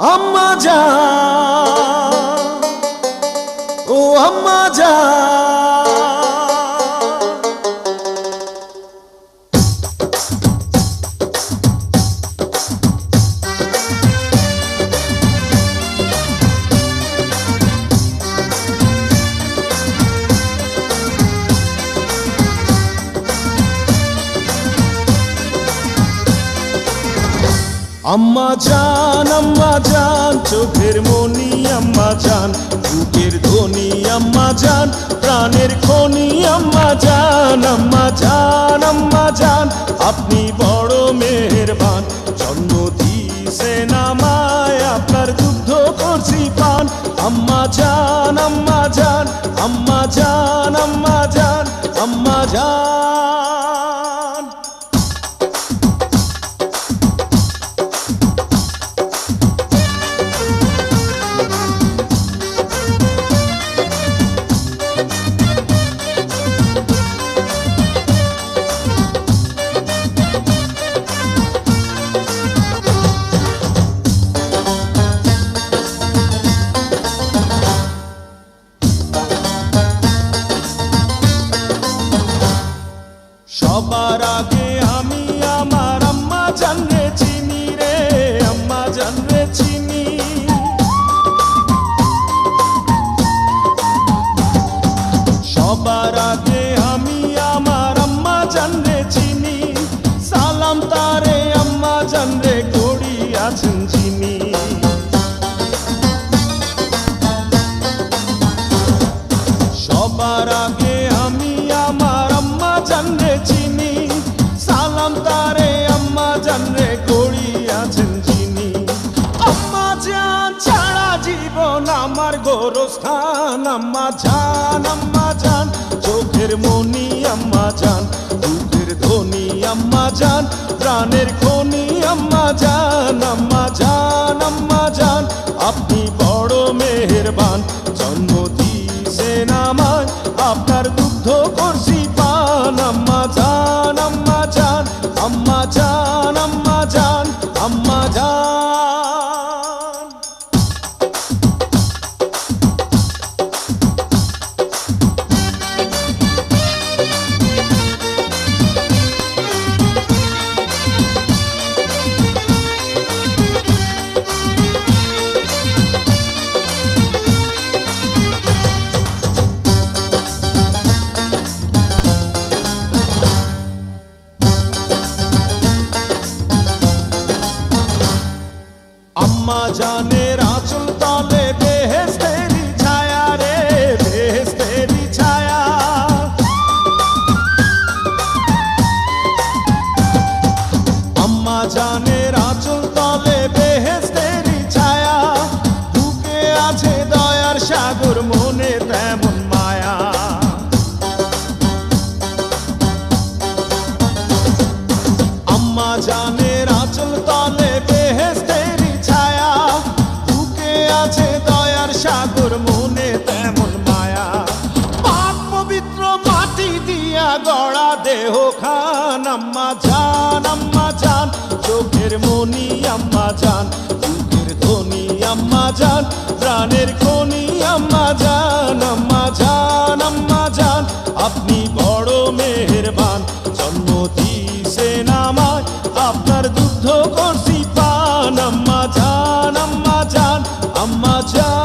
আম্মা জান, ও আম্মা জান, আম্মা জান, চোখের মনি আম্মা জান, বুকের ধ্বনি আম্মা জান, প্রাণের খনি আম্মা জান, আম্মা জান, আম্মা জান, আপনি বড় মেহেরবান, জন্ম দিয়েছেন আমায়, আপনার দুগ্ধ করছি পান। আম্মা জান, আম্মা জান, আম্মা জান, আম্মা জান, আম্মা জান। সবার আগে আমি আমার আম্মা জানরে চিনি রে, আম্মা জানরে চিনি। সবার আগে আমি আমার আম্মা জানরে চিনি, সালাম তারে আম্মা জানরে করি আছেন চিনি। সবার আগে আমি আমার আম্মা জানরে চিনি, সালাম তারে আম্মা জানরে করি আছেন চিনি। আম্মা জান ছাড়া জীবন আমার গোরস্থান, আম্মা জান, আম্মা জান, চোখের মনি আম্মা জান, বুকের ধ্বনি আম্মা জান, প্রাণের খনি আম্মা জান, আম্মা জান, আম্মা জান, আপনি বড় মেহেরবান, জন্ম দিয়েছেন আমায়, আপনার দুগ্ধ করছি পান। আম্মা জান, আম্মা জান, আম্মা জান, আম্মা জান, আম্মা জান। আম্মা জানের আঁচল তলে বেহেশতেরি ছায়া রে, বেহেশতেরি ছায়া। আম্মা জানের আঁচল তলে বেহেশতেরি ছায়া, বুকে আছে দয়ার সাগর, মনে তেমন মায়া। আম্মা জানের আঁচল তলে বেহেশতেরি ছায়া, বুকে আছে দয়ার সাগর, মনে তেমন মায়া। পাক পবিত্র মাটি দিয়া গড়া দেহ খান, আম্মা জান, আম্মা জান, চোখের মনি আম্মা জান, বুকের ধ্বনি আম্মা জান, প্রাণের খনি আম্মা জান, আম্মা জান, আম্মা জান, আপনি বড় মেহেরবান, জন্ম দিয়েছেন আমায়, আপনার দুগ্ধ করছি পান। আম্মা জান, আম্মা জান, আম্মা জান।